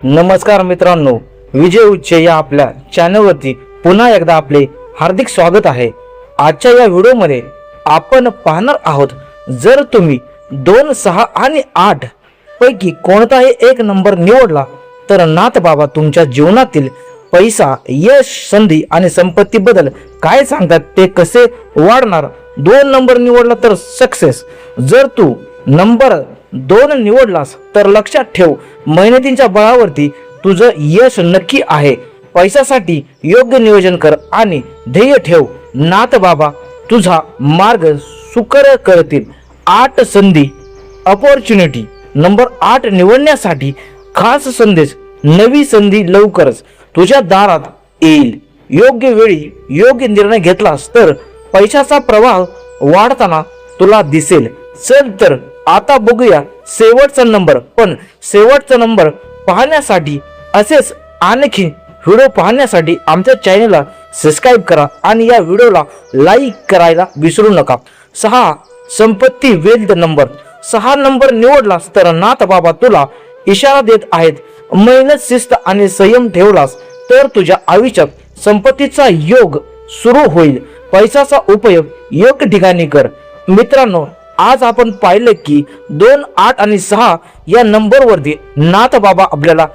नमस्कार मित्रांनो, विजय उच्चे या आपल्या चॅनलवरती पुन्हा एकदा आपले हार्दिक स्वागत आहे। आजच्या या व्हिडिओमध्ये आपण पाहणार आहोत, जर तुम्ही 2, 6 आणि 8 पैकी कोणताही एक नंबर निवडला तर नाथ बाबा तुमच्या जीवनातील पैसा, यश, संधी आणि संपत्ती बद्दल काय सांगतात, ते कसे वाढणार। 2 नंबर निवडला तर सक्सेस। जर तू नंबर 2 निवडलास तर लक्षात ठेव, मेहनतीच्या बळावरती तुझं यश नक्की आहे। पैशासाठी योग्य नियोजन कर आणि ध्येय ठेव, नाथ बाबा तुझा मार्ग सुकर करतील। 8 संधी, अपॉर्च्युनिटी। नंबर 8 निवडण्यासाठी खास संदेश, नवी संधी लवकरच तुझ्या दारात येईल। योग्य वेळी योग्य निर्णय घेतलास तर पैशाचा प्रवाह वाढताना तुला दिसेल। चल तर आता बघूया शेवटचा नंबर। पण शेवटचा नंबर पाहण्यासाठी असेच आणखी व्हिडिओ पाहण्यासाठी आमच्या चॅनलला सबस्क्राईब करा आणि या व्हिडिओला लाईक करायला विसरू नका। 6 संपत्ती, वेल्थ नंबर। 6 नंबर निवडलास तर नाथ बाबा तुला इशारा देत आहेत, मेहनत, शिस्त आणि संयम ठेवलास तर तुझ्या आयुष्यात संपत्तीचा योग सुरू होईल। पैशाचा उपयोग योग्य ठिकाणी कर। मित्रांनो, आज आपण पाहिले की 2, 8 आणि 6 या नंबरवरती नाथ बाबा आपल्याला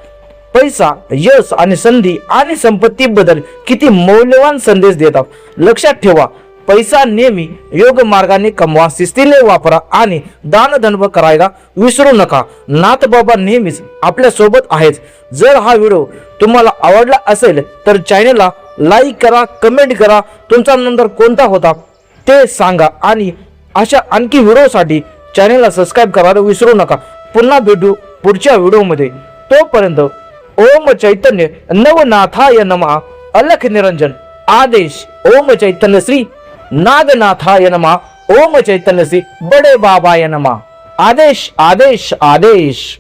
पैसा, यश आणि संधी आणि संपत्ती बद्दल किती मौल्यवान संदेश देतात। लक्षात ठेवा, पैसा नेहमी योग्य मार्गाने कमवा, शिस्तीने वापरा आणि दानधर्म करायला विसरू नका। नाथ बाबा नेहमीच आपल्या सोबत आहेत। जर हा व्हिडिओ तुम्हाला आवडला असेल तर चॅनलला लाईक करा, कमेंट करा, तुमचा नंबर कोणता होता ते सांगा आणि अशा आणखी व्हिडिओसाठी चॅनलला सबस्क्राईब करायला विसरू नका। पुन्हा भेटू पुढच्या व्हिडिओमध्ये। तोपर्यंत ओम चैतन्य नवनाथाय नमः, अलख निरंजन आदेश। ओम चैतन्य श्री नागनाथाय नमः, ओम चैतन्य श्री बड़े बाबाय नमः। आदेश आदेश आदेश।